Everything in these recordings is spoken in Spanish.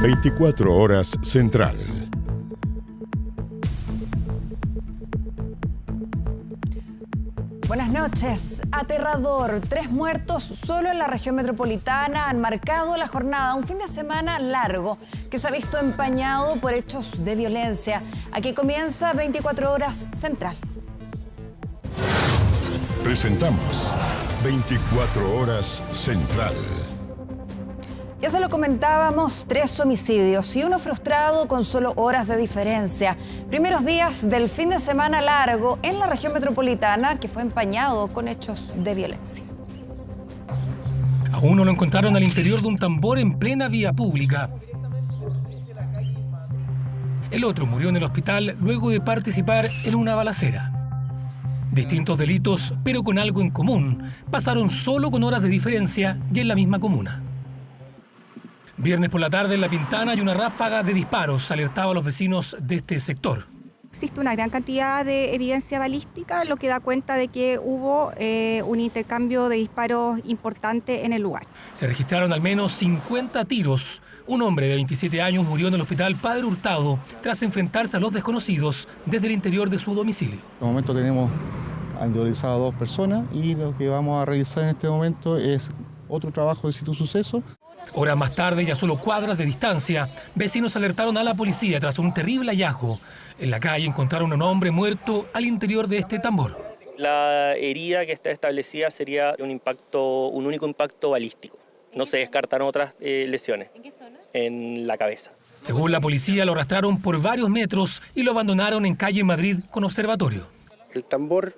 24 horas Central. Buenas noches. Aterrador. 3 muertos solo en la región metropolitana han marcado la jornada. Un fin de semana largo que se ha visto empañado por hechos de violencia. Aquí comienza 24 horas Central. Presentamos 24 horas Central. Ya se lo comentábamos, 3 homicidios y uno frustrado con solo horas de diferencia. Primeros días del fin de semana largo en la región metropolitana que fue empañado con hechos de violencia. A uno lo encontraron al interior de un tambor en plena vía pública. El otro murió en el hospital luego de participar en una balacera. Distintos delitos, pero con algo en común, pasaron solo con horas de diferencia y en la misma comuna. Viernes por la tarde en La Pintana y una ráfaga de disparos alertaba a los vecinos de este sector. Existe una gran cantidad de evidencia balística, lo que da cuenta de que hubo un intercambio de disparos importante en el lugar. Se registraron al menos 50 tiros. Un hombre de 27 años murió en el hospital Padre Hurtado tras enfrentarse a los desconocidos desde el interior de su domicilio. En este momento tenemos individualizado a 2 personas y lo que vamos a realizar en este momento es otro trabajo de sitio suceso. Horas más tarde, y a solo cuadras de distancia, vecinos alertaron a la policía tras un terrible hallazgo. En la calle encontraron a un hombre muerto al interior de este tambor. La herida que está establecida sería un único impacto balístico. No se descartan otras lesiones. ¿En qué zona? En la cabeza. Según la policía, lo arrastraron por varios metros y lo abandonaron en calle Madrid con observatorio. El tambor,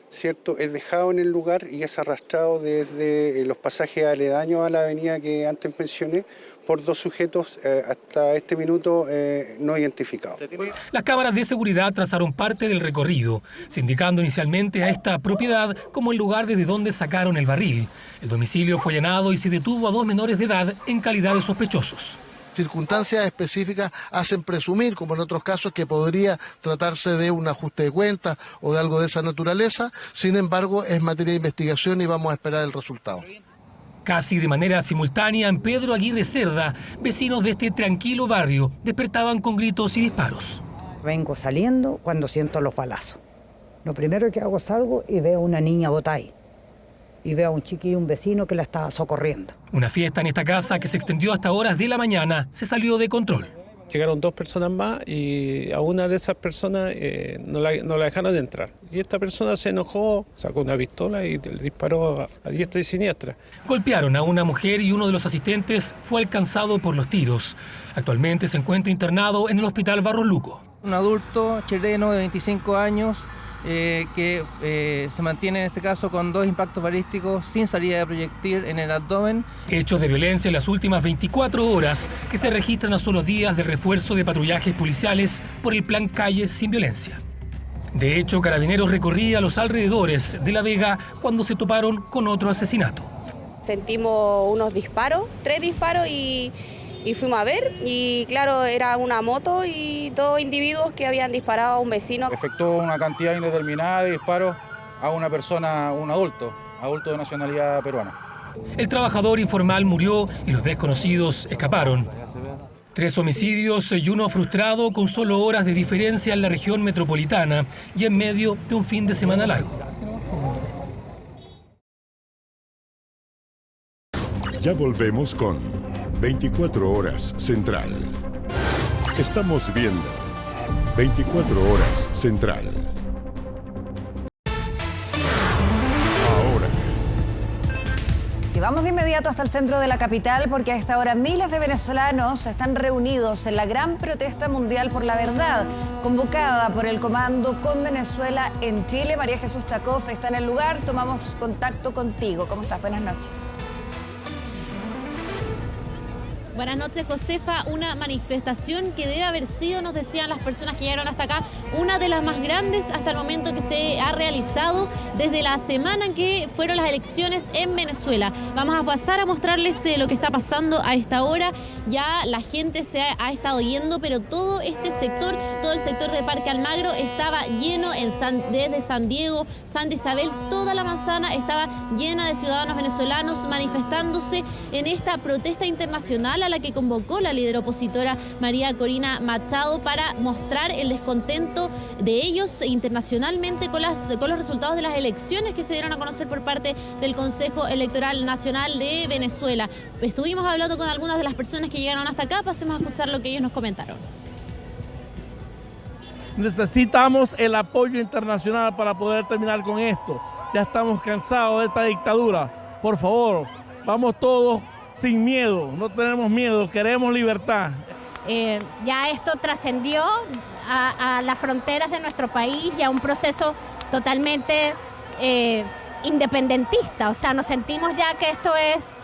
¿cierto?, es dejado en el lugar y es arrastrado desde los pasajes aledaños a la avenida que antes mencioné por 2 sujetos hasta este minuto no identificados. Las cámaras de seguridad trazaron parte del recorrido, sindicando inicialmente a esta propiedad como el lugar desde donde sacaron el barril. El domicilio fue allanado y se detuvo a 2 menores de edad en calidad de sospechosos. Circunstancias específicas hacen presumir, como en otros casos, que podría tratarse de un ajuste de cuentas o de algo de esa naturaleza. Sin embargo, es materia de investigación y vamos a esperar el resultado. Casi de manera simultánea, en Pedro Aguirre Cerda, vecinos de este tranquilo barrio despertaban con gritos y disparos. Vengo saliendo cuando siento los balazos. Lo primero que hago, salgo y veo a una niña botada ahí. Y veo a un chiquillo, un vecino que la estaba socorriendo. Una fiesta en esta casa que se extendió hasta horas de la mañana se salió de control. Llegaron 2 personas más y a una de esas personas no la dejaron entrar. Y esta persona se enojó, sacó una pistola y le disparó a diestra y siniestra. Golpearon a una mujer y uno de los asistentes fue alcanzado por los tiros. Actualmente se encuentra internado en el hospital Barros Luco. Un adulto chileno de 25 años que se mantiene en este caso con 2 impactos balísticos sin salida de proyectil en el abdomen. Hechos de violencia en las últimas 24 horas que se registran a solo días de refuerzo de patrullajes policiales por el plan Calles sin Violencia. De hecho, Carabineros recorría los alrededores de La Vega cuando se toparon con otro asesinato. Sentimos unos disparos, 3 disparos y fuimos a ver y claro, era una moto y 2 individuos que habían disparado a un vecino. Efectuó una cantidad indeterminada de disparos a una persona, un adulto de nacionalidad peruana. El trabajador informal murió y los desconocidos escaparon. 3 homicidios y uno frustrado con solo horas de diferencia en la región metropolitana y en medio de un fin de semana largo. Ya volvemos con 24 horas Central. Estamos viendo 24 horas Central. Ahora. Si vamos de inmediato hasta el centro de la capital, porque a esta hora miles de venezolanos están reunidos en la gran protesta mundial por la verdad, convocada por el Comando con Venezuela en Chile. María Jesús Chacov está en el lugar. Tomamos contacto contigo. ¿Cómo estás? Buenas noches. Buenas noches, Josefa. Una manifestación que debe haber sido, nos decían las personas que llegaron hasta acá, una de las más grandes hasta el momento que se ha realizado desde la semana en que fueron las elecciones en Venezuela. Vamos a pasar a mostrarles lo que está pasando a esta hora. Ya la gente se ha estado yendo, pero todo este sector, todo el sector de Parque Almagro estaba lleno desde San Diego, Santa Isabel, toda la manzana estaba llena de ciudadanos venezolanos manifestándose en esta protesta internacional a la que convocó la líder opositora María Corina Machado para mostrar el descontento de ellos internacionalmente con los resultados de las elecciones que se dieron a conocer por parte del Consejo Electoral Nacional de Venezuela. Estuvimos hablando con algunas de las personas que llegaron hasta acá, pasemos a escuchar lo que ellos nos comentaron. Necesitamos el apoyo internacional para poder terminar con esto. Ya estamos cansados de esta dictadura. Por favor, vamos todos sin miedo, no tenemos miedo, queremos libertad. Ya esto trascendió a las fronteras de nuestro país y a un proceso totalmente independentista. O sea, nos sentimos ya que esto es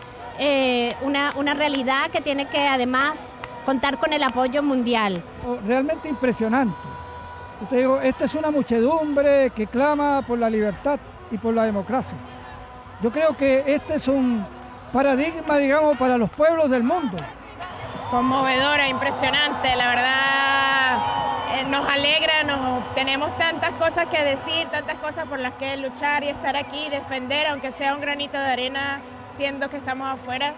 una realidad que tiene que además contar con el apoyo mundial. Realmente impresionante. Te digo, esta es una muchedumbre que clama por la libertad y por la democracia. Yo creo que este es un paradigma, digamos, para los pueblos del mundo. Conmovedora, impresionante, la verdad nos alegra, tenemos tantas cosas que decir, tantas cosas por las que luchar y estar aquí y defender, aunque sea un granito de arena, siendo que estamos afuera.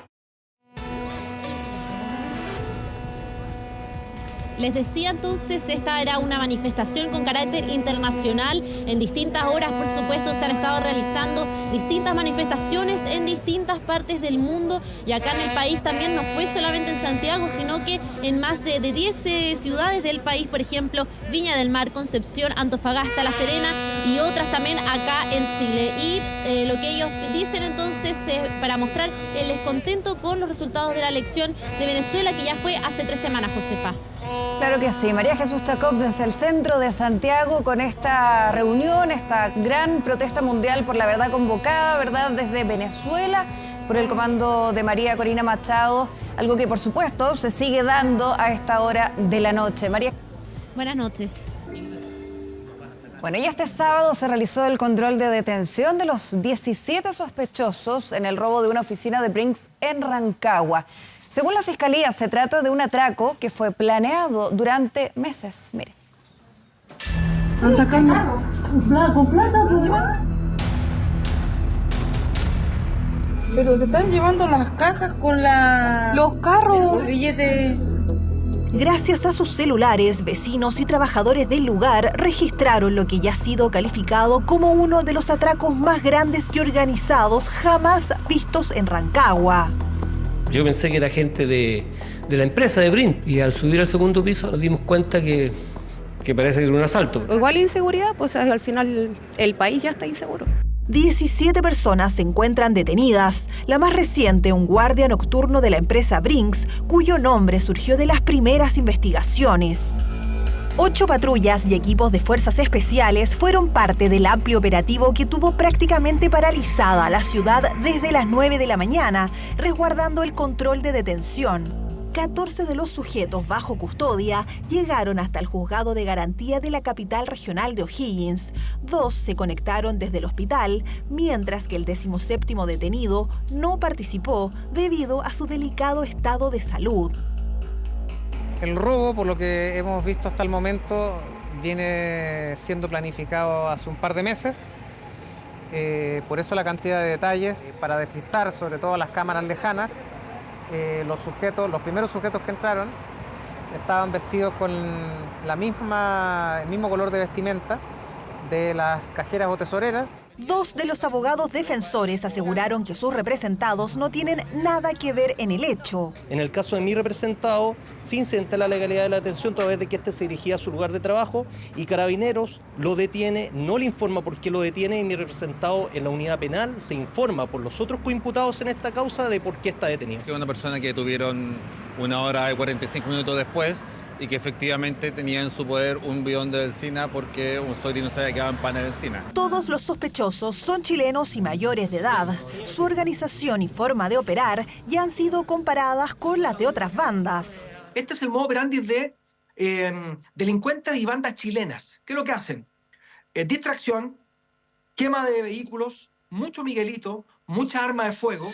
Les decía entonces, esta era una manifestación con carácter internacional. En distintas horas, por supuesto, se han estado realizando distintas manifestaciones en distintas partes del mundo. Y acá en el país también no fue solamente en Santiago, sino que en más de 10 ciudades del país, por ejemplo, Viña del Mar, Concepción, Antofagasta, La Serena y otras también acá en Chile. Y lo que ellos dicen entonces es para mostrar el descontento con los resultados de la elección de Venezuela, que ya fue hace 3 semanas, Josefa. Claro que sí, María Jesús Chacov desde el centro de Santiago con esta reunión, esta gran protesta mundial por la verdad convocada, ¿verdad?, desde Venezuela por el comando de María Corina Machado, algo que por supuesto se sigue dando a esta hora de la noche. María. Buenas noches. Bueno, y este sábado se realizó el control de detención de los 17 sospechosos en el robo de una oficina de Brinks en Rancagua. Según la Fiscalía, se trata de un atraco que fue planeado durante meses. Mire. ¿Están sacando con plata? Pero te están llevando las cajas con los carros, los billetes. Gracias a sus celulares, vecinos y trabajadores del lugar registraron lo que ya ha sido calificado como uno de los atracos más grandes y organizados jamás vistos en Rancagua. Yo pensé que era gente de la empresa de Brinks y al subir al segundo piso nos dimos cuenta que parece que era un asalto. Igual inseguridad, pues al final el país ya está inseguro. 17 personas se encuentran detenidas. La más reciente, un guardia nocturno de la empresa Brinks, cuyo nombre surgió de las primeras investigaciones. 8 patrullas y equipos de fuerzas especiales fueron parte del amplio operativo que tuvo prácticamente paralizada la ciudad desde las 9 de la mañana, resguardando el control de detención. 14 de los sujetos bajo custodia llegaron hasta el juzgado de garantía de la capital regional de O'Higgins. 2 se conectaron desde el hospital, mientras que el 17º detenido no participó debido a su delicado estado de salud. El robo, por lo que hemos visto hasta el momento, viene siendo planificado hace un par de meses. Por eso la cantidad de detalles, para despistar sobre todo las cámaras lejanas. Los primeros sujetos que entraron estaban vestidos con el mismo color de vestimenta de las cajeras o tesoreras. 2 de los abogados defensores aseguraron que sus representados no tienen nada que ver en el hecho. En el caso de mi representado, se intenta la legalidad de la detención toda vez de que éste se dirigía a su lugar de trabajo y Carabineros lo detiene, no le informa por qué lo detiene y mi representado en la unidad penal se informa por los otros coimputados en esta causa de por qué está detenido. Que una persona que detuvieron 1 hora y 45 minutos después y que efectivamente tenía en su poder un bidón de benzina porque un sobrino se había quedado en pan de benzina. Todos los sospechosos son chilenos y mayores de edad. Su organización y forma de operar ya han sido comparadas con las de otras bandas. Este es el modo operandi de delincuentes y bandas chilenas. ¿Qué es lo que hacen? Distracción, quema de vehículos, mucho miguelito, mucha arma de fuego.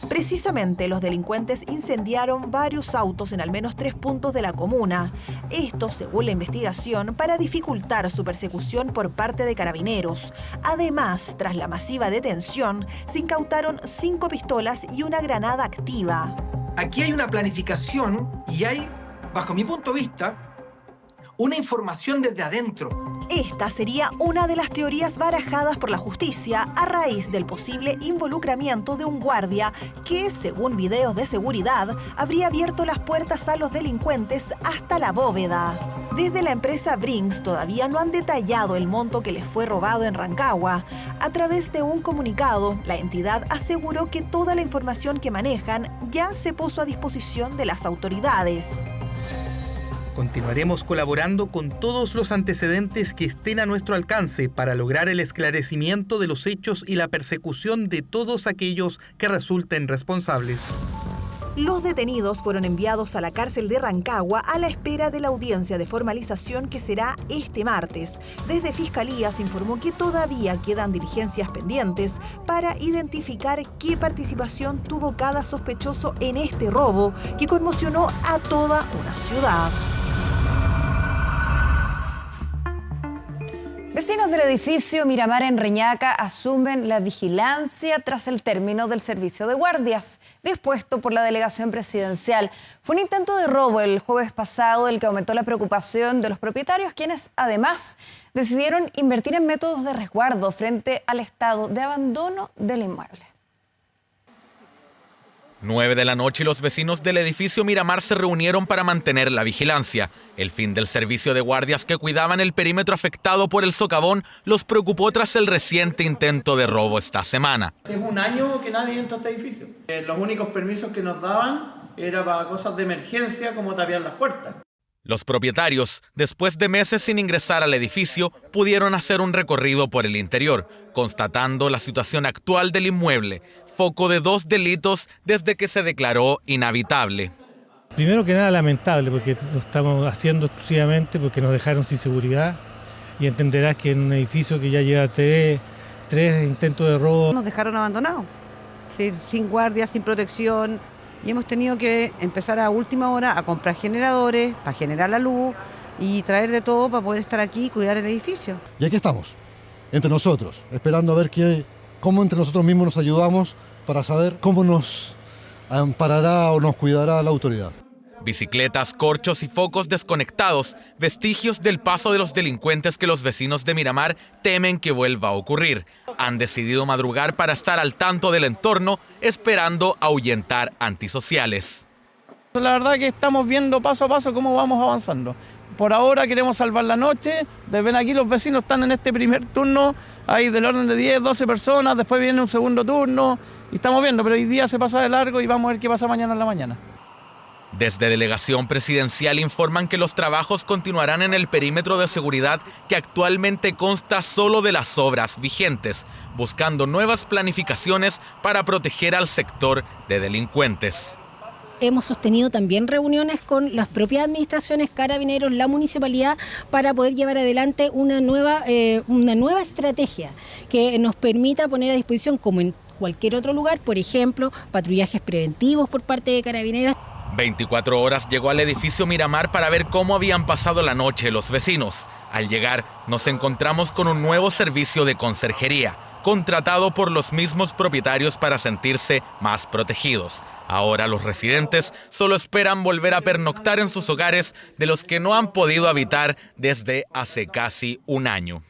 Precisamente los delincuentes incendiaron varios autos en al menos 3 puntos de la comuna. Esto, según la investigación, para dificultar su persecución por parte de Carabineros. Además, tras la masiva detención, se incautaron 5 pistolas y una granada activa. aquí hay una planificación y hay, bajo mi punto de vista, una información desde adentro. Esta sería una de las teorías barajadas por la justicia a raíz del posible involucramiento de un guardia que, según videos de seguridad, habría abierto las puertas a los delincuentes hasta la bóveda. Desde la empresa Brinks todavía no han detallado el monto que les fue robado en Rancagua. A través de un comunicado, la entidad aseguró que toda la información que manejan ya se puso a disposición de las autoridades. Continuaremos colaborando con todos los antecedentes que estén a nuestro alcance para lograr el esclarecimiento de los hechos y la persecución de todos aquellos que resulten responsables. Los detenidos fueron enviados a la cárcel de Rancagua a la espera de la audiencia de formalización que será este martes. Desde Fiscalía se informó que todavía quedan diligencias pendientes para identificar qué participación tuvo cada sospechoso en este robo que conmocionó a toda una ciudad. Vecinos del edificio Miramar en Reñaca asumen la vigilancia tras el término del servicio de guardias dispuesto por la delegación presidencial. Fue un intento de robo el jueves pasado el que aumentó la preocupación de los propietarios, quienes además decidieron invertir en métodos de resguardo frente al estado de abandono del inmueble. 9 de la noche y los vecinos del edificio Miramar se reunieron para mantener la vigilancia. El fin del servicio de guardias que cuidaban el perímetro afectado por el socavón los preocupó tras el reciente intento de robo esta semana. Hace un año que nadie entró a este edificio. Los únicos permisos que nos daban era para cosas de emergencia como tapiar las puertas. Los propietarios, después de meses sin ingresar al edificio, pudieron hacer un recorrido por el interior, constatando la situación actual del inmueble, foco de 2 delitos desde que se declaró inhabitable. Primero que nada lamentable, porque lo estamos haciendo exclusivamente porque nos dejaron sin seguridad, y entenderás que en un edificio que ya lleva tres intentos de robo. Nos dejaron abandonados, sin guardia, sin protección, y hemos tenido que empezar a última hora a comprar generadores para generar la luz y traer de todo para poder estar aquí y cuidar el edificio. Y aquí estamos, entre nosotros, esperando a ver cómo entre nosotros mismos nos ayudamos para saber cómo nos amparará o nos cuidará la autoridad. Bicicletas, corchos y focos desconectados, vestigios del paso de los delincuentes que los vecinos de Miramar temen que vuelva a ocurrir. Han decidido madrugar para estar al tanto del entorno, esperando ahuyentar antisociales. La verdad que estamos viendo paso a paso cómo vamos avanzando. Por ahora queremos salvar la noche. Ven aquí los vecinos están en este primer turno, hay del orden de 10, 12 personas, después viene un segundo turno y estamos viendo, pero hoy día se pasa de largo y vamos a ver qué pasa mañana en la mañana. Desde delegación presidencial informan que los trabajos continuarán en el perímetro de seguridad que actualmente consta solo de las obras vigentes, buscando nuevas planificaciones para proteger al sector de delincuentes. Hemos sostenido también reuniones con las propias administraciones, Carabineros, la municipalidad, para poder llevar adelante una nueva estrategia que nos permita poner a disposición, como en cualquier otro lugar, por ejemplo, patrullajes preventivos por parte de Carabineros. 24 horas llegó al edificio Miramar para ver cómo habían pasado la noche los vecinos. Al llegar, nos encontramos con un nuevo servicio de conserjería, contratado por los mismos propietarios para sentirse más protegidos. Ahora los residentes solo esperan volver a pernoctar en sus hogares de los que no han podido habitar desde hace casi un año.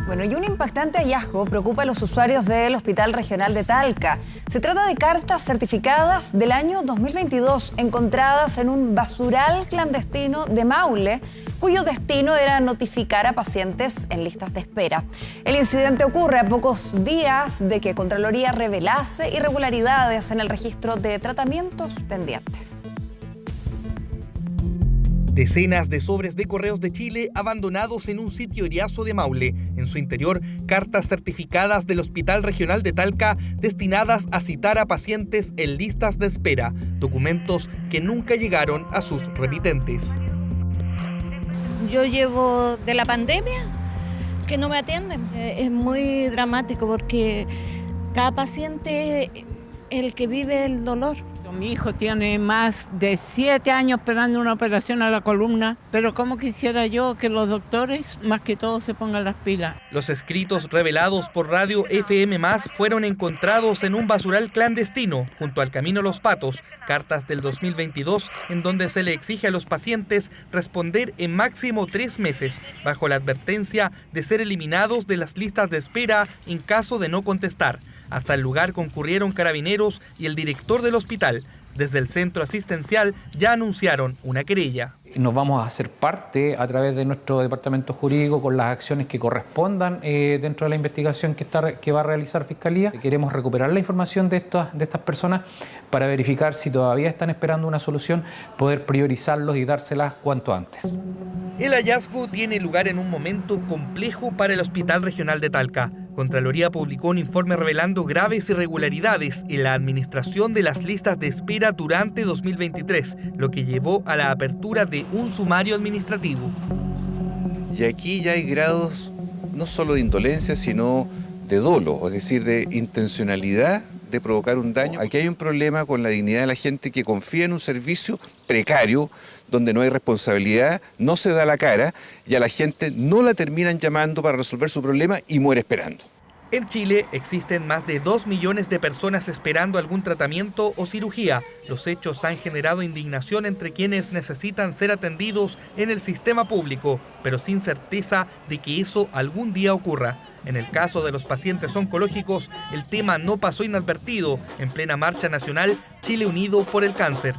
Bueno, y un impactante hallazgo preocupa a los usuarios del Hospital Regional de Talca. Se trata de cartas certificadas del año 2022 encontradas en un basural clandestino de Maule, cuyo destino era notificar a pacientes en listas de espera. El incidente ocurre a pocos días de que Contraloría revelase irregularidades en el registro de tratamientos pendientes. Decenas de sobres de Correos de Chile abandonados en un sitio Iriazo de Maule. En su interior, cartas certificadas del Hospital Regional de Talca destinadas a citar a pacientes en listas de espera. Documentos que nunca llegaron a sus remitentes. Yo llevo de la pandemia que no me atienden. Es muy dramático porque cada paciente es el que vive el dolor. Mi hijo tiene más de 7 años esperando una operación a la columna, pero como quisiera yo que los doctores, más que todo, se pongan las pilas. Los escritos revelados por Radio FM+ fueron encontrados en un basural clandestino junto al Camino Los Patos, cartas del 2022 en donde se le exige a los pacientes responder en máximo 3 meses, bajo la advertencia de ser eliminados de las listas de espera en caso de no contestar. Hasta el lugar concurrieron carabineros y el director del hospital. Desde el centro asistencial ya anunciaron una querella. Nos vamos a hacer parte a través de nuestro departamento jurídico con las acciones que correspondan dentro de la investigación que va a realizar Fiscalía. Queremos recuperar la información de estas personas para verificar si todavía están esperando una solución, poder priorizarlos y dárselas cuanto antes. El hallazgo tiene lugar en un momento complejo para el Hospital Regional de Talca. Contraloría publicó un informe revelando graves irregularidades en la administración de las listas de espera durante 2023, lo que llevó a la apertura de un sumario administrativo. Y aquí ya hay grados no solo de indolencia, sino de dolo, es decir, de intencionalidad de provocar un daño. Aquí hay un problema con la dignidad de la gente que confía en un servicio precario, donde no hay responsabilidad, no se da la cara y a la gente no la terminan llamando para resolver su problema y muere esperando. En Chile existen más de 2 millones de personas esperando algún tratamiento o cirugía. Los hechos han generado indignación entre quienes necesitan ser atendidos en el sistema público, pero sin certeza de que eso algún día ocurra. En el caso de los pacientes oncológicos, el tema no pasó inadvertido. En plena marcha nacional, Chile Unido por el Cáncer.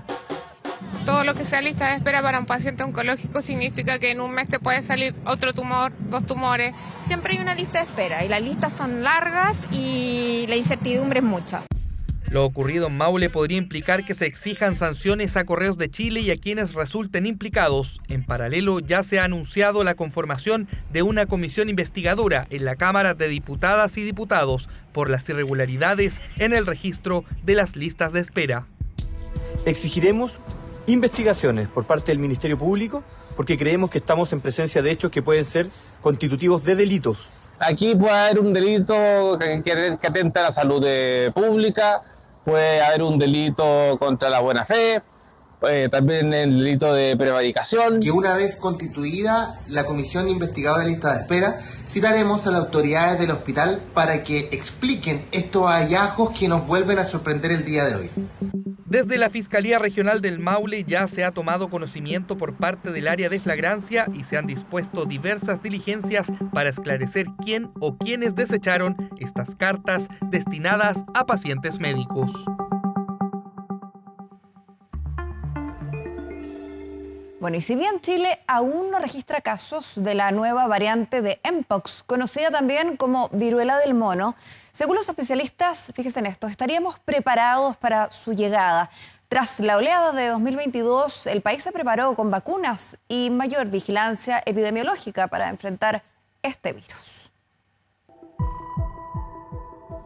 Todo lo que sea lista de espera para un paciente oncológico significa que en un mes te puede salir otro tumor, 2 tumores. Siempre hay una lista de espera y las listas son largas y la incertidumbre es mucha. Lo ocurrido en Maule podría implicar que se exijan sanciones a Correos de Chile y a quienes resulten implicados. En paralelo, ya se ha anunciado la conformación de una comisión investigadora en la Cámara de Diputadas y Diputados por las irregularidades en el registro de las listas de espera. Exigiremos investigaciones por parte del Ministerio Público porque creemos que estamos en presencia de hechos que pueden ser constitutivos de delitos. Aquí puede haber un delito que atenta a la salud pública, puede haber un delito contra la buena fe, también el delito de prevaricación. Que una vez constituida la comisión investigadora de lista de espera, citaremos a las autoridades del hospital para que expliquen estos hallazgos que nos vuelven a sorprender el día de hoy. Desde la Fiscalía Regional del Maule ya se ha tomado conocimiento por parte del área de flagrancia y se han dispuesto diversas diligencias para esclarecer quién o quiénes desecharon estas cartas destinadas a pacientes médicos. Bueno, y si bien Chile aún no registra casos de la nueva variante de Mpox, conocida también como viruela del mono, según los especialistas, fíjense en esto, estaríamos preparados para su llegada. Tras la oleada de 2022, el país se preparó con vacunas y mayor vigilancia epidemiológica para enfrentar este virus.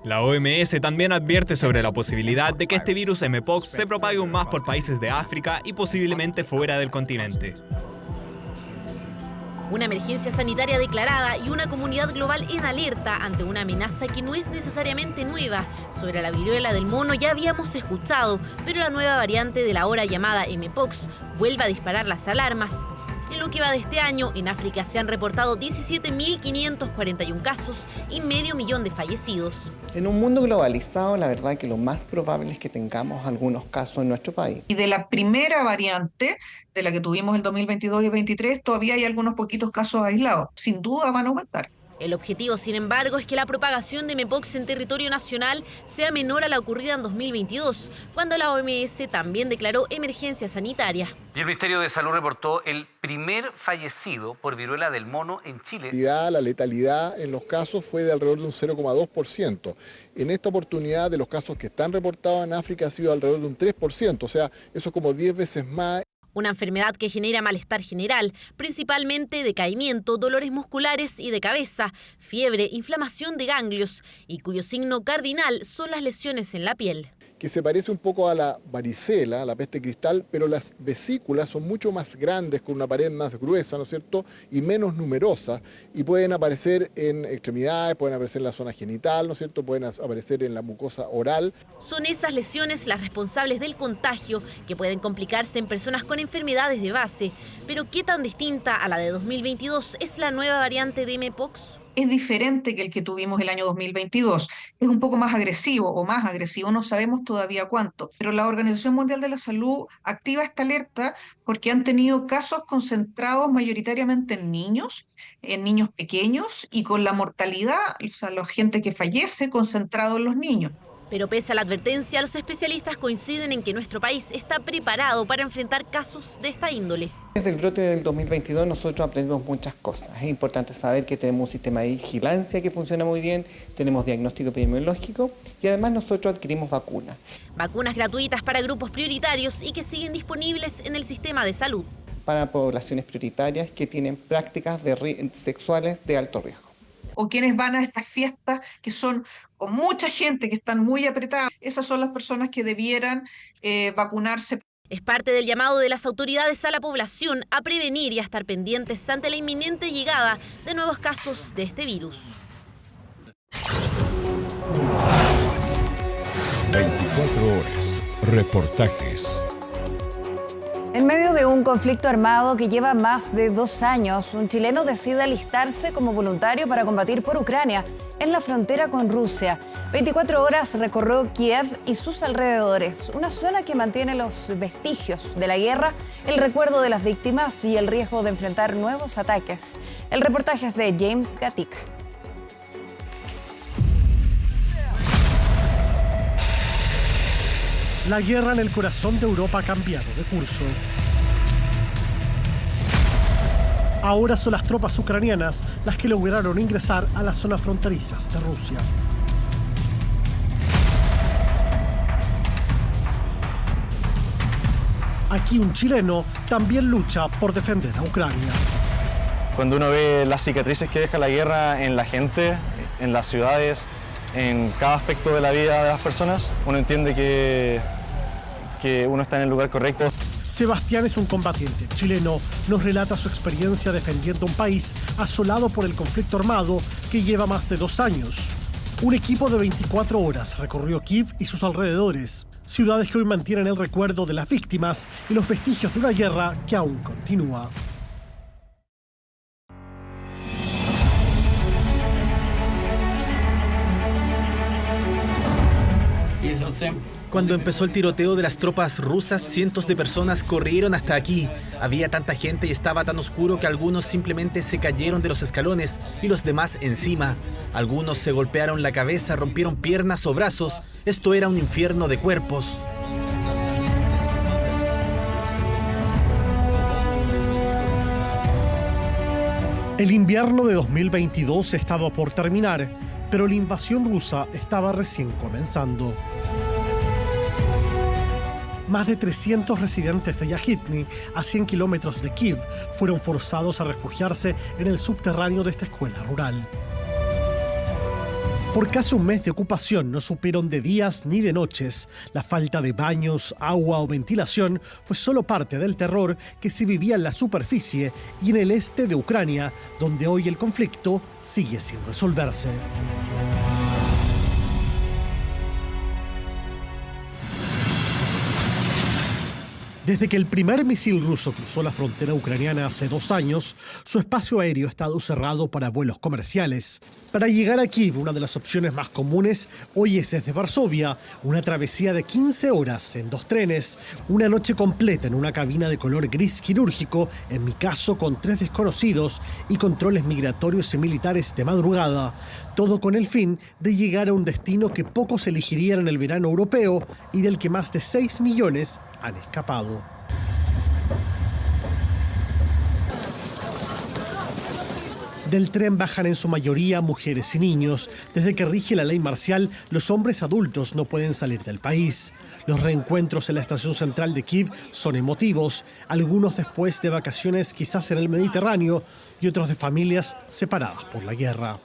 La OMS también advierte sobre la posibilidad de que este virus Mpox se propague aún más por países de África y posiblemente fuera del continente. Una emergencia sanitaria declarada y una comunidad global en alerta ante una amenaza que no es necesariamente nueva. Sobre la viruela del mono ya habíamos escuchado, pero la nueva variante de la ahora llamada Mpox vuelve a disparar las alarmas. En lo que va de este año, en África se han reportado 17.541 casos y 500.000 de fallecidos. En un mundo globalizado, la verdad que lo más probable es que tengamos algunos casos en nuestro país. Y de la primera variante, de la que tuvimos el 2022 y 2023, todavía hay algunos poquitos casos aislados. Sin duda van a aumentar. El objetivo, sin embargo, es que la propagación de Mpox en territorio nacional sea menor a la ocurrida en 2022, cuando la OMS también declaró emergencia sanitaria. Y el Ministerio de Salud reportó el primer fallecido por viruela del mono en Chile. La letalidad en los casos fue de alrededor de un 0,2%. En esta oportunidad, de los casos que están reportados en África, ha sido alrededor de un 3%, o sea, eso es como 10 veces más. Una enfermedad que genera malestar general, principalmente decaimiento, dolores musculares y de cabeza, fiebre, inflamación de ganglios y cuyo signo cardinal son las lesiones en la piel. que se parece un poco a la varicela, a la peste cristal, pero las vesículas son mucho más grandes, con una pared más gruesa, ¿no es cierto?, y menos numerosas, y pueden aparecer en extremidades, pueden aparecer en la zona genital, ¿no es cierto?, pueden aparecer en la mucosa oral. Son esas lesiones las responsables del contagio, que pueden complicarse en personas con enfermedades de base. Pero ¿qué tan distinta a la de 2022 es la nueva variante de mpox? Es diferente que el que tuvimos el año 2022. Es un poco más agresivo o más agresivo, no sabemos todavía cuánto. Pero la Organización Mundial de la Salud activa esta alerta porque han tenido casos concentrados mayoritariamente en niños pequeños y con la mortalidad, o sea, la gente que fallece concentrado en los niños. Pero pese a la advertencia, los especialistas coinciden en que nuestro país está preparado para enfrentar casos de esta índole. Desde el brote del 2022 nosotros aprendimos muchas cosas. Es importante saber que tenemos un sistema de vigilancia que funciona muy bien, tenemos diagnóstico epidemiológico y además nosotros adquirimos vacunas. Vacunas gratuitas para grupos prioritarios y que siguen disponibles en el sistema de salud. Para poblaciones prioritarias que tienen prácticas sexuales de alto riesgo. O quienes van a estas fiestas que son con mucha gente, que están muy apretadas, esas son las personas que debieran vacunarse. Es parte del llamado de las autoridades a la población a prevenir y a estar pendientes ante la inminente llegada de nuevos casos de este virus. 24 horas. Reportajes. En medio de un conflicto armado que lleva más de 2 años, un chileno decide alistarse como voluntario para combatir por Ucrania, en la frontera con Rusia. 24 horas recorrió Kiev y sus alrededores, una zona que mantiene los vestigios de la guerra, el recuerdo de las víctimas y el riesgo de enfrentar nuevos ataques. El reportaje es de James Gatica. La guerra en el corazón de Europa ha cambiado de curso. Ahora son las tropas ucranianas las que lograron ingresar a las zonas fronterizas de Rusia. Aquí un chileno también lucha por defender a Ucrania. Cuando uno ve las cicatrices que deja la guerra en la gente, en las ciudades, en cada aspecto de la vida de las personas, uno entiende que uno está en el lugar correcto. Sebastián es un combatiente chileno. Nos relata su experiencia defendiendo un país asolado por el conflicto armado que lleva más de 2 años. Un equipo de 24 horas recorrió Kiev y sus alrededores, ciudades que hoy mantienen el recuerdo de las víctimas y los vestigios de una guerra que aún continúa. Cuando empezó el tiroteo de las tropas rusas, cientos de personas corrieron hasta aquí. Había tanta gente y estaba tan oscuro que algunos simplemente se cayeron de los escalones y los demás encima. Algunos se golpearon la cabeza, rompieron piernas o brazos. Esto era un infierno de cuerpos. El invierno de 2022 estaba por terminar, pero la invasión rusa estaba recién comenzando. Más de 300 residentes de Yahitny, a 100 kilómetros de Kiev, fueron forzados a refugiarse en el subterráneo de esta escuela rural. Por casi un mes de ocupación no supieron de días ni de noches. La falta de baños, agua o ventilación fue solo parte del terror que se vivía en la superficie y en el este de Ucrania, donde hoy el conflicto sigue sin resolverse. Desde que el primer misil ruso cruzó la frontera ucraniana hace 2 años, su espacio aéreo ha estado cerrado para vuelos comerciales. Para llegar a Kiev, una de las opciones más comunes hoy es desde Varsovia, una travesía de 15 horas en 2 trenes, una noche completa en una cabina de color gris quirúrgico, en mi caso con 3 desconocidos y controles migratorios y militares de madrugada. Todo con el fin de llegar a un destino que pocos elegirían en el verano europeo y del que más de 6 millones han escapado. Del tren bajan en su mayoría mujeres y niños. Desde que rige la ley marcial, los hombres adultos no pueden salir del país. Los reencuentros en la estación central de Kiev son emotivos, algunos después de vacaciones quizás en el Mediterráneo y otros de familias separadas por la guerra.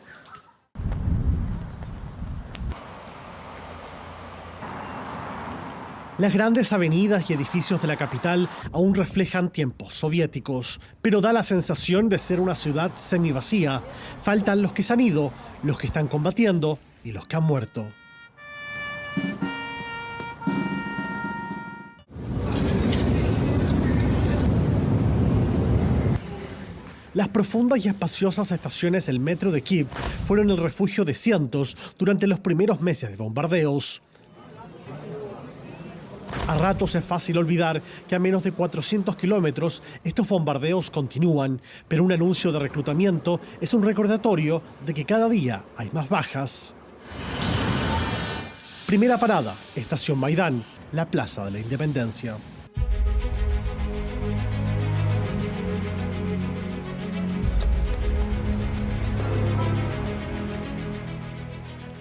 Las grandes avenidas y edificios de la capital aún reflejan tiempos soviéticos, pero da la sensación de ser una ciudad semivacía. Faltan los que se han ido, los que están combatiendo y los que han muerto. Las profundas y espaciosas estaciones del metro de Kiev fueron el refugio de cientos durante los primeros meses de bombardeos. A ratos es fácil olvidar que a menos de 400 kilómetros estos bombardeos continúan, pero un anuncio de reclutamiento es un recordatorio de que cada día hay más bajas. Primera parada, Estación Maidán, la Plaza de la Independencia.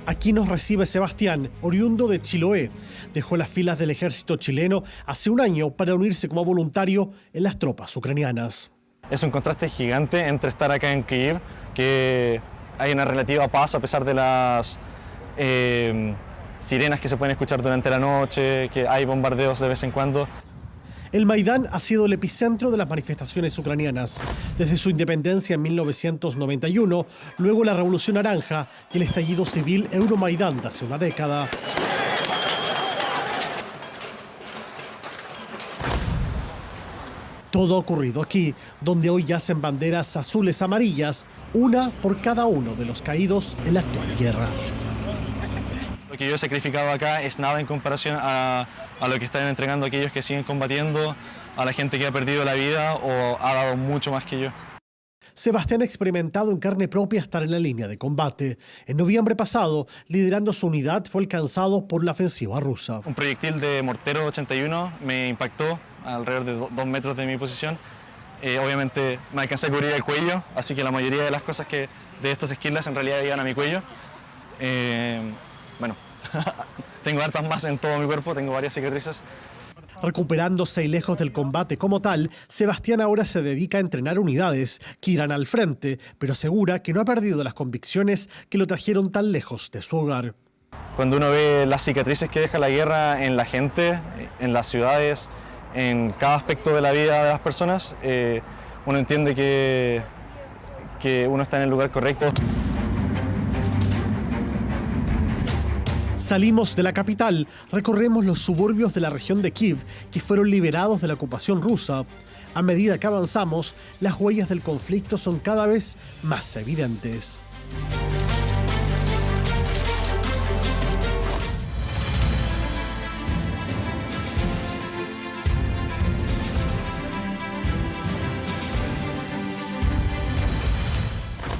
Aquí nos recibe Sebastián, oriundo de Chiloé. Dejó las filas del ejército chileno hace un año para unirse como voluntario en las tropas ucranianas. Es un contraste gigante entre estar acá en Kiev, que hay una relativa paz a pesar de las sirenas que se pueden escuchar durante la noche, que hay bombardeos de vez en cuando. El Maidán ha sido el epicentro de las manifestaciones ucranianas, desde su independencia en 1991, luego la Revolución Naranja y el estallido civil Euromaidán de hace una década. Todo ha ocurrido aquí, donde hoy yacen banderas azules amarillas, una por cada uno de los caídos en la actual guerra. Lo que yo he sacrificado acá es nada en comparación a lo que están entregando aquellos que siguen combatiendo, a la gente que ha perdido la vida o ha dado mucho más que yo. Sebastián ha experimentado en carne propia estar en la línea de combate. En noviembre pasado, liderando su unidad, fue alcanzado por la ofensiva rusa. Un proyectil de mortero 81 me impactó alrededor de 2 metros de mi posición. Obviamente me alcancé a cubrir el cuello, así que la mayoría de las cosas de estas esquilas en realidad iban a mi cuello. Bueno, tengo hartas más en todo mi cuerpo, tengo varias cicatrices. Recuperándose y lejos del combate como tal, Sebastián ahora se dedica a entrenar unidades que irán al frente, pero asegura que no ha perdido las convicciones que lo trajeron tan lejos de su hogar. Cuando uno ve las cicatrices que deja la guerra en la gente, en las ciudades, en cada aspecto de la vida de las personas, uno entiende que uno está en el lugar correcto. Salimos de la capital, recorremos los suburbios de la región de Kiev, que fueron liberados de la ocupación rusa. A medida que avanzamos, las huellas del conflicto son cada vez más evidentes.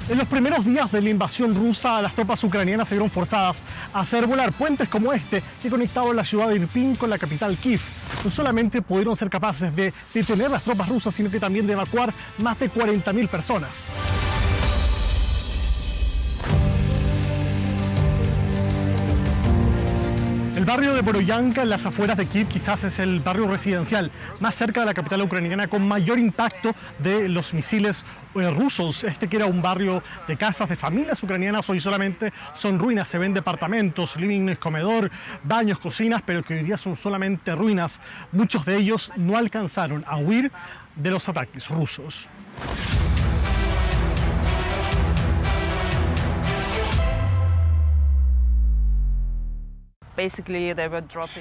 En los primeros días de la invasión rusa, las tropas ucranianas se vieron forzadas a hacer volar puentes como este que conectaban la ciudad de Irpin con la capital Kiev. No solamente pudieron ser capaces de detener las tropas rusas, sino que también de evacuar más de 40.000 personas. El barrio de Boroyanka, en las afueras de Kiev, quizás es el barrio residencial más cerca de la capital ucraniana con mayor impacto de los misiles rusos. Este que era un barrio de casas de familias ucranianas, hoy solamente son ruinas. Se ven departamentos, living, comedor, baños, cocinas, pero que hoy día son solamente ruinas. Muchos de ellos no alcanzaron a huir de los ataques rusos.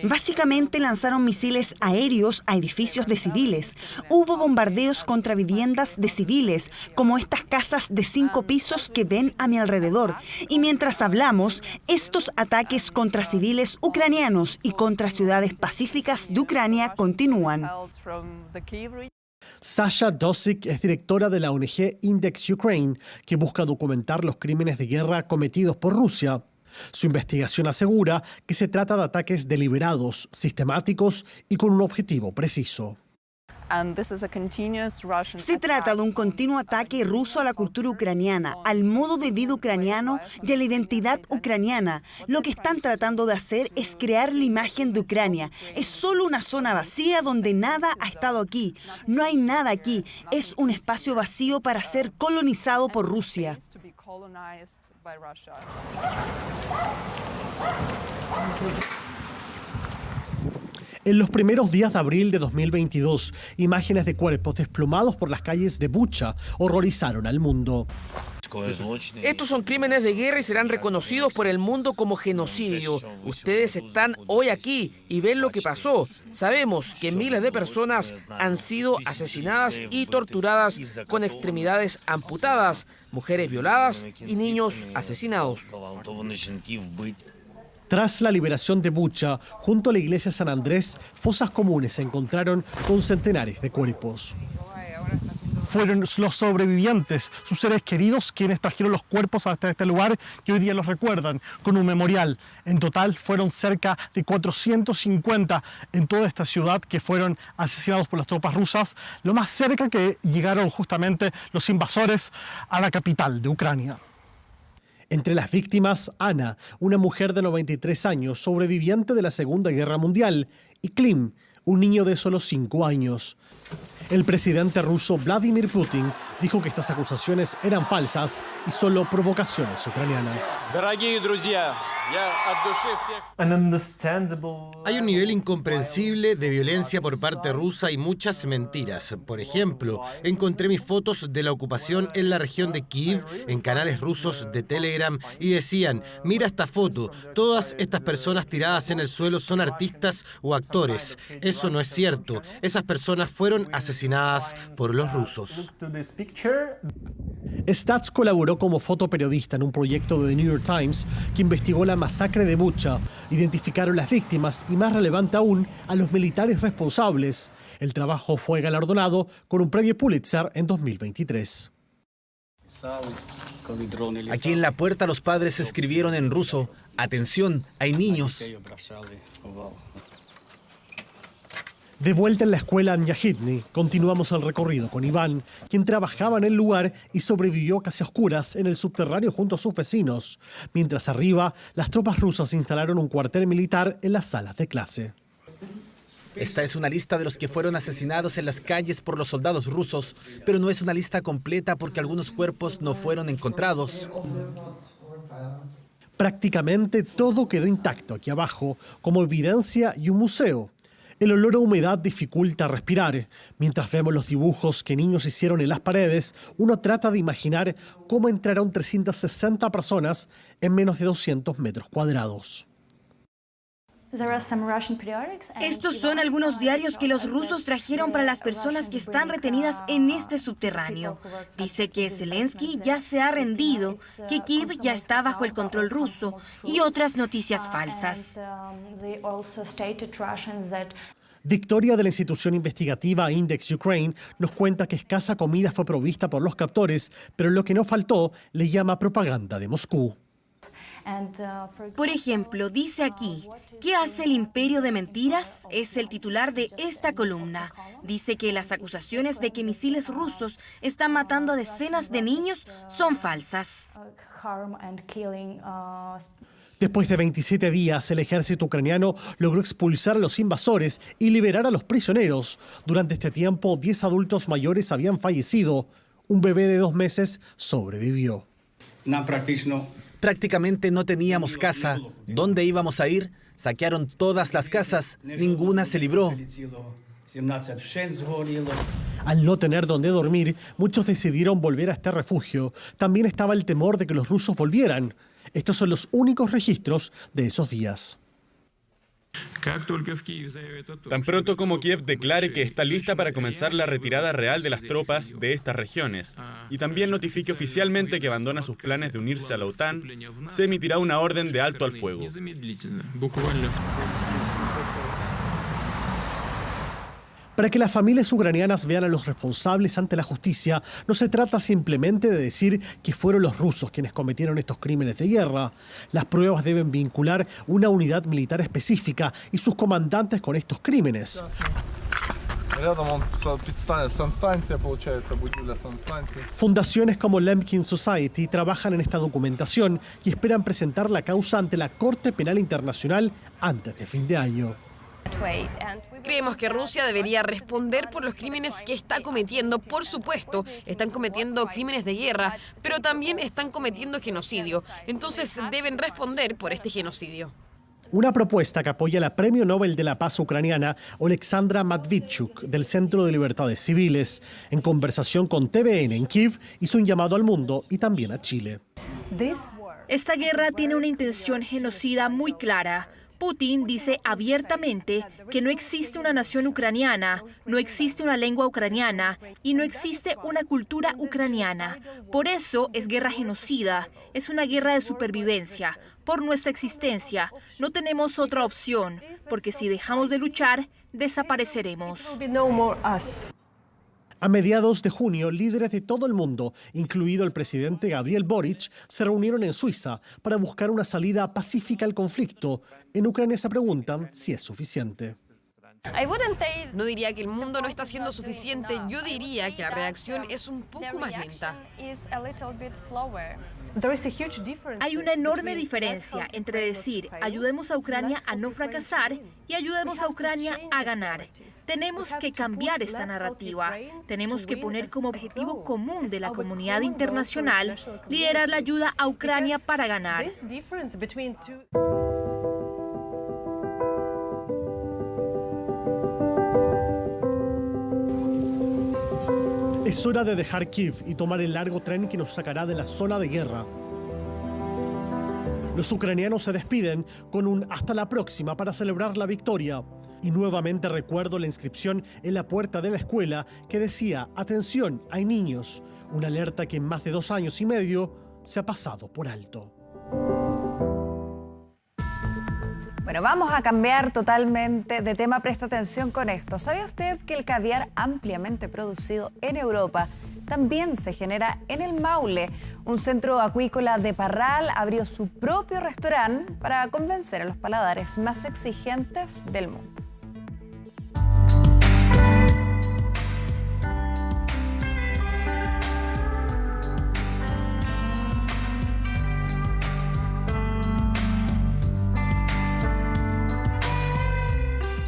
Básicamente lanzaron misiles aéreos a edificios de civiles. Hubo bombardeos contra viviendas de civiles, como estas casas de 5 pisos que ven a mi alrededor. Y mientras hablamos, estos ataques contra civiles ucranianos y contra ciudades pacíficas de Ucrania continúan. Sasha Dosik es directora de la ONG Index Ukraine, que busca documentar los crímenes de guerra cometidos por Rusia. Su investigación asegura que se trata de ataques deliberados, sistemáticos y con un objetivo preciso. Se trata de un continuo ataque ruso a la cultura ucraniana, al modo de vida ucraniano y a la identidad ucraniana. Lo que están tratando de hacer es crear la imagen de Ucrania. Es solo una zona vacía donde nada ha estado aquí. No hay nada aquí. Es un espacio vacío para ser colonizado por Rusia. En los primeros días de abril de 2022, imágenes de cuerpos desplomados por las calles de Bucha horrorizaron al mundo. Estos son crímenes de guerra y serán reconocidos por el mundo como genocidio. Ustedes están hoy aquí y ven lo que pasó. Sabemos que miles de personas han sido asesinadas y torturadas con extremidades amputadas, mujeres violadas y niños asesinados. Tras la liberación de Bucha, junto a la iglesia San Andrés, fosas comunes se encontraron con centenares de cuerpos. Fueron los sobrevivientes, sus seres queridos, quienes trajeron los cuerpos hasta este lugar y hoy día los recuerdan con un memorial. En total fueron cerca de 450 en toda esta ciudad que fueron asesinados por las tropas rusas, lo más cerca que llegaron justamente los invasores a la capital de Ucrania. Entre las víctimas, Ana, una mujer de 93 años, sobreviviente de la Segunda Guerra Mundial, y Klim, un niño de solo 5 años. El presidente ruso Vladimir Putin dijo que estas acusaciones eran falsas y solo provocaciones ucranianas. Hay un nivel incomprensible de violencia por parte rusa y muchas mentiras. Por ejemplo, encontré mis fotos de la ocupación en la región de Kiev en canales rusos de Telegram y decían, mira esta foto, todas estas personas tiradas en el suelo son artistas o actores. Eso no es cierto. Esas personas fueron asesinadas por los rusos. Stats colaboró como fotoperiodista en un proyecto de The New York Times que investigó la masacre de Bucha. Identificaron las víctimas y, más relevante aún, a los militares responsables. El trabajo fue galardonado con un premio Pulitzer en 2023. Aquí en la puerta los padres escribieron en ruso, atención, hay niños. De vuelta en la escuela en Yahidny, continuamos el recorrido con Iván, quien trabajaba en el lugar y sobrevivió casi a oscuras en el subterráneo junto a sus vecinos. Mientras arriba, las tropas rusas instalaron un cuartel militar en las salas de clase. Esta es una lista de los que fueron asesinados en las calles por los soldados rusos, pero no es una lista completa porque algunos cuerpos no fueron encontrados. Prácticamente todo quedó intacto aquí abajo, como evidencia y un museo. El olor a humedad dificulta respirar. Mientras vemos los dibujos que niños hicieron en las paredes, uno trata de imaginar cómo entraron 360 personas en menos de 200 metros cuadrados. Estos son algunos diarios que los rusos trajeron para las personas que están retenidas en este subterráneo. Dice que Zelensky ya se ha rendido, que Kiev ya está bajo el control ruso y otras noticias falsas. Victoria de la institución investigativa Index Ukraine nos cuenta que escasa comida fue provista por los captores, pero lo que no faltó le llama propaganda de Moscú. Por ejemplo, dice aquí, ¿qué hace el imperio de mentiras? Es el titular de esta columna. Dice que las acusaciones de que misiles rusos están matando a decenas de niños son falsas. Después de 27 días, el ejército ucraniano logró expulsar a los invasores y liberar a los prisioneros. Durante este tiempo, 10 adultos mayores habían fallecido. Un bebé de 2 meses sobrevivió. Prácticamente no teníamos casa. ¿Dónde íbamos a ir? Saquearon todas las casas. Ninguna se libró. Al no tener dónde dormir, muchos decidieron volver a este refugio. También estaba el temor de que los rusos volvieran. Estos son los únicos registros de esos días. Tan pronto como Kiev declare que está lista para comenzar la retirada real de las tropas de estas regiones y también notifique oficialmente que abandona sus planes de unirse a la OTAN, se emitirá una orden de alto al fuego. Para que las familias ucranianas vean a los responsables ante la justicia, no se trata simplemente de decir que fueron los rusos quienes cometieron estos crímenes de guerra. Las pruebas deben vincular una unidad militar específica y sus comandantes con estos crímenes. Fundaciones como Lemkin Society trabajan en esta documentación y esperan presentar la causa ante la Corte Penal Internacional antes de fin de año. Creemos que Rusia debería responder por los crímenes que está cometiendo. Por supuesto, están cometiendo crímenes de guerra, pero también están cometiendo genocidio. Entonces deben responder por este genocidio. Una propuesta que apoya la Premio Nobel de la Paz ucraniana Oleksandra Matvichuk del Centro de Libertades Civiles. En conversación con TVN en Kiev, hizo un llamado al mundo y también a Chile. Esta guerra tiene una intención genocida muy clara. Putin dice abiertamente que no existe una nación ucraniana, no existe una lengua ucraniana y no existe una cultura ucraniana. Por eso es guerra genocida, es una guerra de supervivencia, por nuestra existencia. No tenemos otra opción, porque si dejamos de luchar, desapareceremos. A mediados de junio, líderes de todo el mundo, incluido el presidente Gabriel Boric, se reunieron en Suiza para buscar una salida pacífica al conflicto. En Ucrania se preguntan si es suficiente. No diría que el mundo no está siendo suficiente, yo diría que la reacción es un poco más lenta. Hay una enorme diferencia entre decir ayudemos a Ucrania a no fracasar y ayudemos a Ucrania a ganar. Tenemos que cambiar esta narrativa. Tenemos que poner como objetivo común de la comunidad internacional liderar la ayuda a Ucrania para ganar. Es hora de dejar Kiev y tomar el largo tren que nos sacará de la zona de guerra. Los ucranianos se despiden con un hasta la próxima para celebrar la victoria. Y nuevamente recuerdo la inscripción en la puerta de la escuela que decía: atención, hay niños. Una alerta que en más de 2 años y medio se ha pasado por alto. Bueno, vamos a cambiar totalmente de tema. Presta atención con esto. ¿Sabe usted que el caviar ampliamente producido en Europa también se genera en el Maule? Un centro acuícola de Parral abrió su propio restaurante para convencer a los paladares más exigentes del mundo.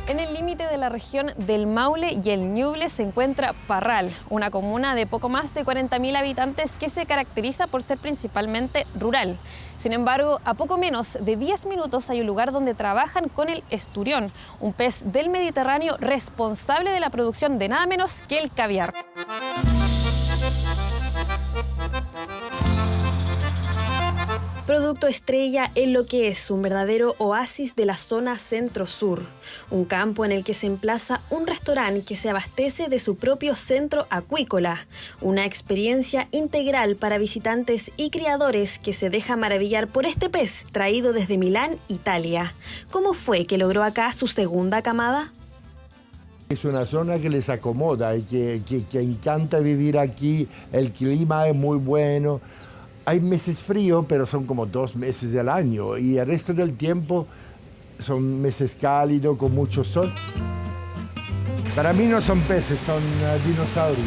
En el límite de la región del Maule y el Ñuble se encuentra Parral, una comuna de poco más de 40.000 habitantes que se caracteriza por ser principalmente rural. Sin embargo, a poco menos de 10 minutos hay un lugar donde trabajan con el esturión, un pez del Mediterráneo responsable de la producción de nada menos que el caviar. Producto estrella en lo que es un verdadero oasis de la zona centro-sur, un campo en el que se emplaza un restaurante que se abastece de su propio centro acuícola, una experiencia integral para visitantes y criadores que se deja maravillar por este pez traído desde Milán, Italia. ¿Cómo fue que logró acá su segunda camada? Es una zona que les acomoda y que encanta vivir aquí, el clima es muy bueno. Hay meses fríos, pero son como 2 meses del año y el resto del tiempo son meses cálidos con mucho sol. Para mí no son peces, son dinosaurios.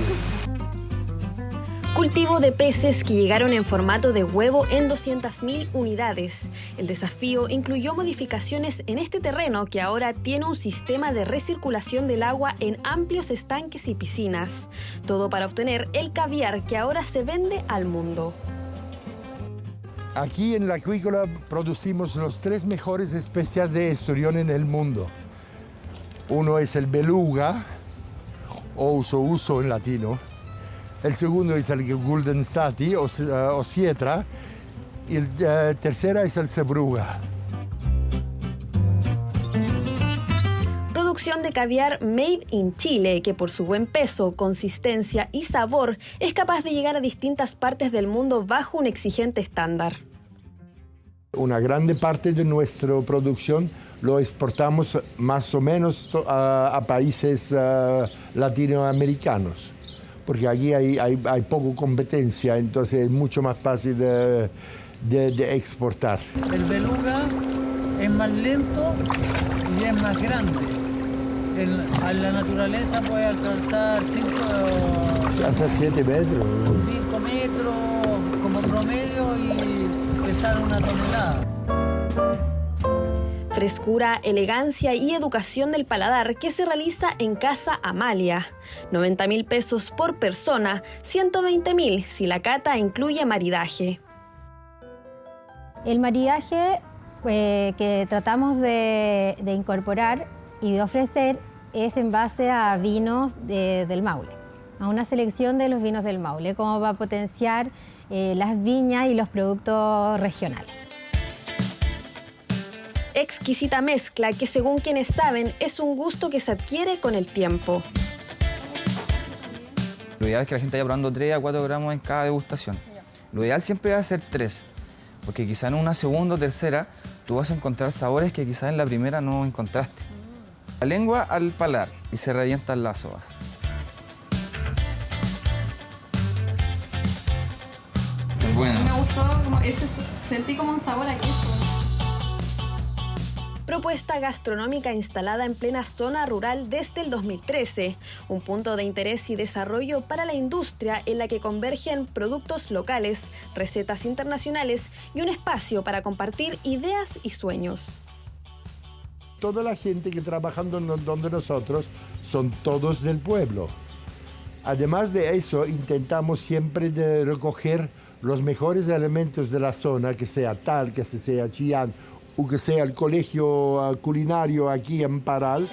Cultivo de peces que llegaron en formato de huevo en 200.000 unidades. El desafío incluyó modificaciones en este terreno que ahora tiene un sistema de recirculación del agua en amplios estanques y piscinas. Todo para obtener el caviar que ahora se vende al mundo. Aquí en la acuícola producimos los 3 mejores especies de esturión en el mundo. Uno es el beluga, o uso en latino. El segundo es el guldenstati, o sietra. Y el tercera es el sebruga. Producción de caviar made in Chile, que por su buen peso, consistencia y sabor es capaz de llegar a distintas partes del mundo bajo un exigente estándar. Una grande parte de nuestra producción lo exportamos más o menos a países latinoamericanos, porque allí hay poco competencia, entonces es mucho más fácil de exportar. El beluga es más lento y es más grande. A la naturaleza puede alcanzar 5 hasta 7 metros. 5 metros como promedio y pesar 1 tonelada. Frescura, elegancia y educación del paladar que se realiza en Casa Amalia. 90.000 pesos por persona, 120.000 si la cata incluye maridaje. El maridaje que tratamos de incorporar y de ofrecer es en base a vinos del Maule, a una selección de los vinos del Maule, como va a potenciar las viñas y los productos regionales. Exquisita mezcla que, según quienes saben, es un gusto que se adquiere con el tiempo. Lo ideal es que la gente vaya probando 3 a 4 gramos en cada degustación. Lo ideal siempre va a ser 3, porque quizá en una segunda o tercera tú vas a encontrar sabores que quizá en la primera no encontraste. La lengua al paladar y se revientan las uvas. Bueno. Me gustó, sentí como un sabor a queso. Propuesta gastronómica instalada en plena zona rural desde el 2013, un punto de interés y desarrollo para la industria en la que convergen productos locales, recetas internacionales y un espacio para compartir ideas y sueños. Toda la gente que trabaja donde nosotros son todos del pueblo. Además de eso, intentamos siempre de recoger los mejores elementos de la zona, que sea Tal, que sea Chillán, o que sea el colegio culinario aquí en Parral.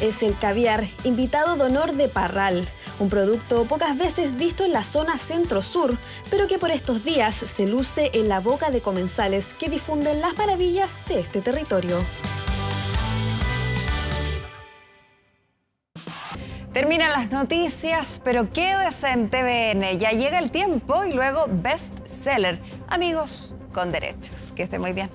Es el caviar, invitado de honor de Parral, un producto pocas veces visto en la zona centro-sur, pero que por estos días se luce en la boca de comensales que difunden las maravillas de este territorio. Terminan las noticias, pero quédese en TVN. Ya llega el tiempo y luego Best Seller. Amigos con derechos. Que esté muy bien.